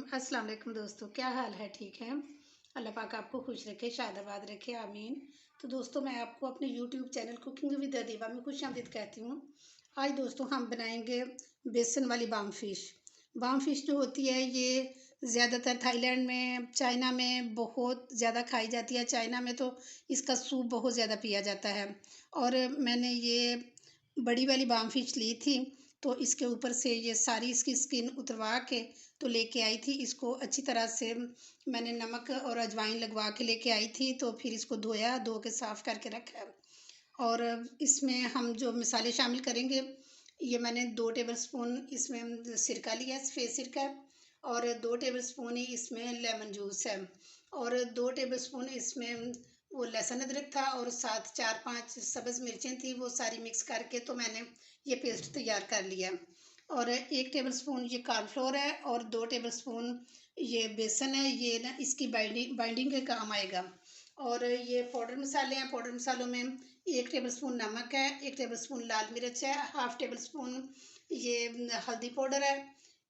अस्सलाम वालेकुम दोस्तों, क्या हाल है? ठीक है। अल्लाह पाक आपको खुश रखे, शादाबाद रखे, आमीन। तो दोस्तों, मैं आपको अपने YouTube channel cooking with Adiba में खुशामदीद कहती हूँ। आज दोस्तों हम बनाएंगे बेसन वाली बाम फ़िश। बाम फ़िश जो होती है ये ज़्यादातर थाईलैंड में, चाइना में बहुत ज़्यादा खाई जाती है। चाइना में तो इसका सूप बहुत ज़्यादा पिया जाता है। और मैंने ये बड़ी वाली बाम फ़िश ली थी, तो इसके ऊपर से ये सारी इसकी स्किन उतरवा के तो लेके आई थी। इसको अच्छी तरह से मैंने नमक और अजवाइन लगवा के लेके आई थी। तो फिर इसको धोया, धो के साफ़ करके रखा। और इसमें हम जो मसाले शामिल करेंगे, ये मैंने 2 टेबलस्पून इसमें सिरका लिया है, सफ़ेद सिरका। और 2 टेबलस्पून ही इसमें लेमन जूस है। और 2 टेबलस्पून इसमें वो लहसुन अदरक था, और साथ 4-5 सब्ज़ मिर्चें थी, वो सारी मिक्स करके तो मैंने ये पेस्ट तैयार कर लिया। और 1 टेबलस्पून ये कॉर्नफ्लोर है, और 2 टेबलस्पून ये बेसन है। ये ना इसकी बाइंडिंग के काम आएगा। और ये पाउडर मसाले हैं। पाउडर मसालों में 1 टेबलस्पून नमक है, 1 टेबलस्पून लाल मिर्च है, हाफ़ टेबलस्पून ये हल्दी पाउडर है,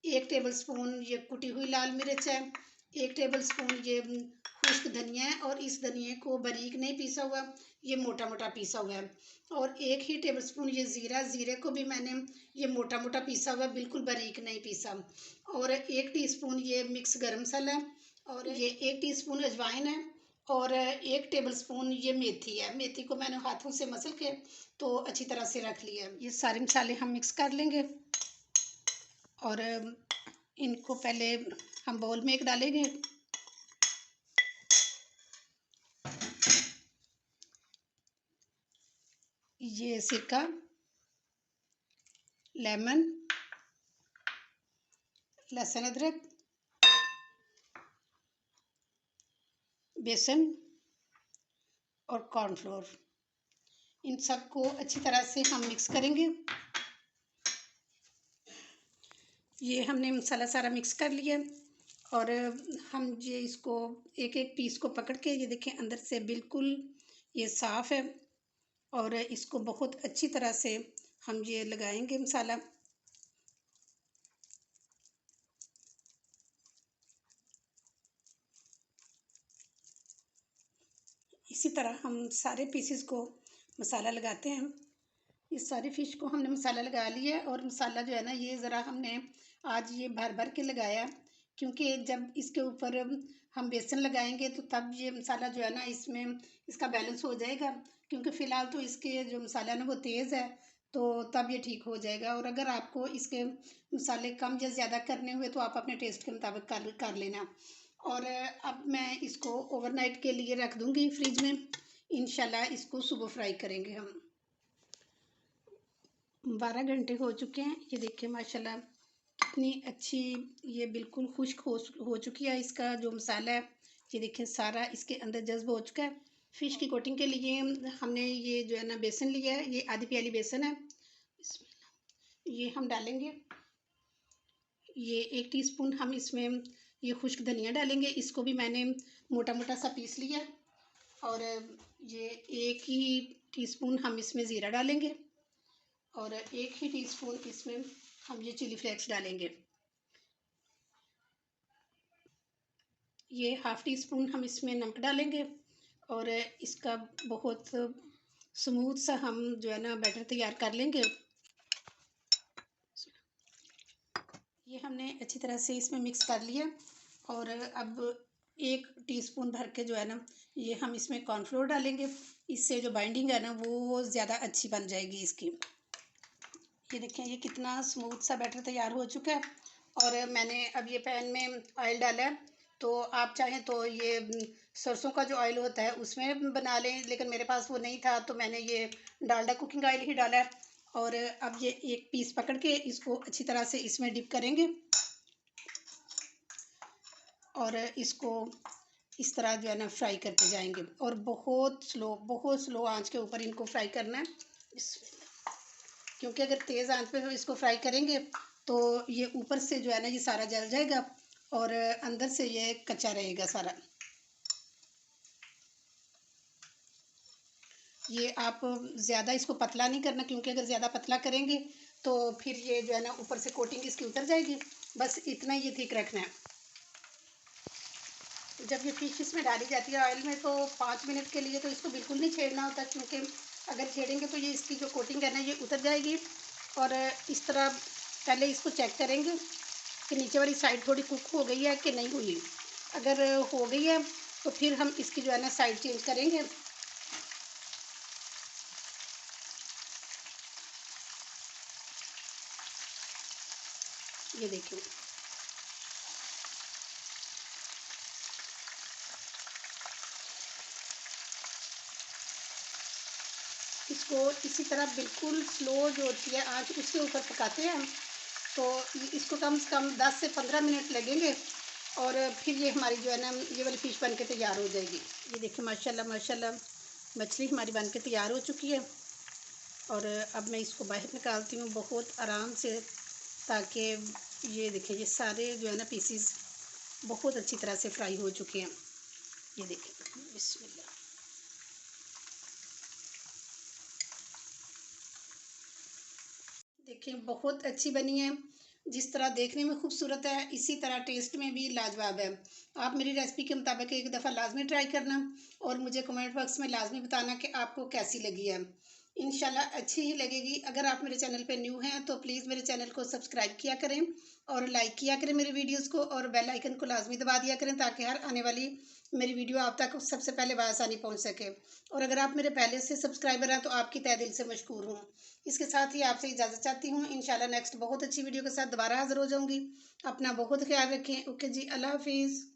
1 टेबलस्पून ये कुटी हुई लाल मिर्च है, 1 टेबलस्पून ये खुश्क धनिया है। और इस धनिया को बारीक नहीं पीसा हुआ, ये मोटा मोटा पीसा हुआ है। और 1 ही टेबलस्पून ये ज़ीरे को भी मैंने ये मोटा मोटा पीसा हुआ है, बिल्कुल बारीक नहीं पीसा। और 1 टीस्पून ये मिक्स गरम मसाला है, और ये 1 टीस्पून अजवाइन है, और 1 टेबलस्पून ये मेथी है। मेथी को मैंने हाथों से मसल के तो अच्छी तरह से रख लिया है। ये सारे मसाले हम मिक्स कर लेंगे, और इनको पहले हम बाउल में एक डालेंगे। ये सिरका, लेमन, लहसुन अदरक, बेसन और कॉर्नफ्लोर, इन सबको अच्छी तरह से हम मिक्स करेंगे। ये हमने मसाला सारा मिक्स कर लिया। और हम ये इसको एक एक पीस को पकड़ के, ये देखें अंदर से बिल्कुल ये साफ़ है। और इसको बहुत अच्छी तरह से हम ये लगाएंगे मसाला। इसी तरह हम सारे पीसेस को मसाला लगाते हैं। इस सारी फ़िश को हमने मसाला लगा लिया। और मसाला जो है ना, ये ज़रा हमने आज ये भर भर के लगाया, क्योंकि जब इसके ऊपर हम बेसन लगाएंगे तो तब ये मसाला जो है ना, इसमें इसका बैलेंस हो जाएगा। क्योंकि फ़िलहाल तो इसके जो मसाला है ना वो तेज़ है, तो तब ये ठीक हो जाएगा। और अगर आपको इसके मसाले कम या ज़्यादा करने हुए तो आप अपने टेस्ट के मुताबिक कर लेना। और अब मैं इसको ओवरनाइट के लिए रख दूँगी फ्रिज में। इंशाल्लाह इसको सुबह फ्राई करेंगे हम। 12 घंटे हो चुके हैं। ये देखिए माशाल्लाह कितनी अच्छी ये बिल्कुल खुश्क हो चुकी है। इसका जो मसाला है, ये देखिए सारा इसके अंदर जज्ब हो चुका है। फ़िश की कोटिंग के लिए हमने ये जो है ना बेसन लिया है, ये आधी प्याली बेसन है। ये हम डालेंगे। ये 1 टीस्पून हम इसमें ये खुश्क धनिया डालेंगे। इसको भी मैंने मोटा मोटा सा पीस लिया। और ये 1 ही टीस्पून हम इसमें ज़ीरा डालेंगे, और 1 ही टीस्पून इसमें हम ये चिली फ्लेक्स डालेंगे। ये हाफ़ टी स्पून हम इसमें नमक डालेंगे। और इसका बहुत स्मूथ सा हम जो है ना बैटर तैयार कर लेंगे। ये हमने अच्छी तरह से इसमें मिक्स कर लिया। और अब 1 टीस्पून भर के जो है ना, ये हम इसमें कॉर्नफ्लोर डालेंगे। इससे जो बाइंडिंग है ना वो ज़्यादा अच्छी बन जाएगी इसकी। ये देखिए ये कितना स्मूथ सा बैटर तैयार हो चुका है। और मैंने अब ये पैन में ऑयल डाला है। तो आप चाहें तो ये सरसों का जो ऑयल होता है उसमें बना लें, लेकिन मेरे पास वो नहीं था तो मैंने ये डालडा कुकिंग ऑयल ही डाला है। और अब ये एक पीस पकड़ के इसको अच्छी तरह से इसमें डिप करेंगे, और इसको इस तरह जो है ना फ्राई करते जाएंगे। और बहुत स्लो आंच के ऊपर इनको फ्राई करना है। क्योंकि अगर तेज़ आंच पे इसको फ्राई करेंगे तो ये ऊपर से जो है ना ये सारा जल जाएगा, और अंदर से ये कच्चा रहेगा सारा। ये आप ज़्यादा इसको पतला नहीं करना, क्योंकि अगर ज़्यादा पतला करेंगे तो फिर ये जो है ना ऊपर से कोटिंग इसकी उतर जाएगी। बस इतना ये थिक रखना है। जब ये फ़िश इसमें डाली जाती है ऑयल में, तो 5 मिनट के लिए तो इसको बिल्कुल नहीं छेड़ना होता, क्योंकि अगर छेड़ेंगे तो ये इसकी जो कोटिंग है ना ये उतर जाएगी। और इस तरह पहले इसको चेक करेंगे कि नीचे वाली साइड थोड़ी कुक हो गई है कि नहीं हुई। अगर हो गई है तो फिर हम इसकी जो है ना साइड चेंज करेंगे। ये देखिए, इसको इसी तरह बिल्कुल स्लो जो होती है आँच उसके ऊपर पकाते हैं हम। तो इसको कम से कम 10 से 15 मिनट लगेंगे और फिर ये हमारी जो है ना ये वाली फ़िश बन के तैयार हो जाएगी। ये देखिए माशाल्लाह माशाल्लाह मछली हमारी बन के तैयार हो चुकी है। और अब मैं इसको बाहर निकालती हूँ बहुत आराम से, ताकि ये देखिए ये सारे जो है ना पीसीस बहुत अच्छी तरह से फ्राई हो चुके हैं। ये देखिए बिस्मिल्लाह। देखिए बहुत अच्छी बनी है। जिस तरह देखने में खूबसूरत है इसी तरह टेस्ट में भी लाजवाब है। आप मेरी रेसिपी के मुताबिक एक दफ़ा लाजमी ट्राई करना और मुझे कमेंट बॉक्स में लाजमी बताना कि आपको कैसी लगी है। इंशाल्लाह अच्छी ही लगेगी। अगर आप मेरे चैनल पे न्यू हैं तो प्लीज़ मेरे चैनल को सब्सक्राइब किया करें और लाइक किया करें मेरे वीडियोज़ को, और बेल आइकन को लाजमी दबा दिया करें ताकि हर आने वाली मेरी वीडियो आप तक सबसे पहले बआसानी पहुँच सके। और अगर आप मेरे पहले से सब्सक्राइबर हैं तो आपकी तहे दिल से मशकूर हूँ। इसके साथ ही आपसे इजाज़त चाहती हूँ। इंशाल्लाह नेक्स्ट बहुत अच्छी वीडियो के साथ दोबारा हाज़िर हो जाऊँगी। अपना बहुत ख्याल रखें। ओके जी, अल्लाह हाफ़िज़।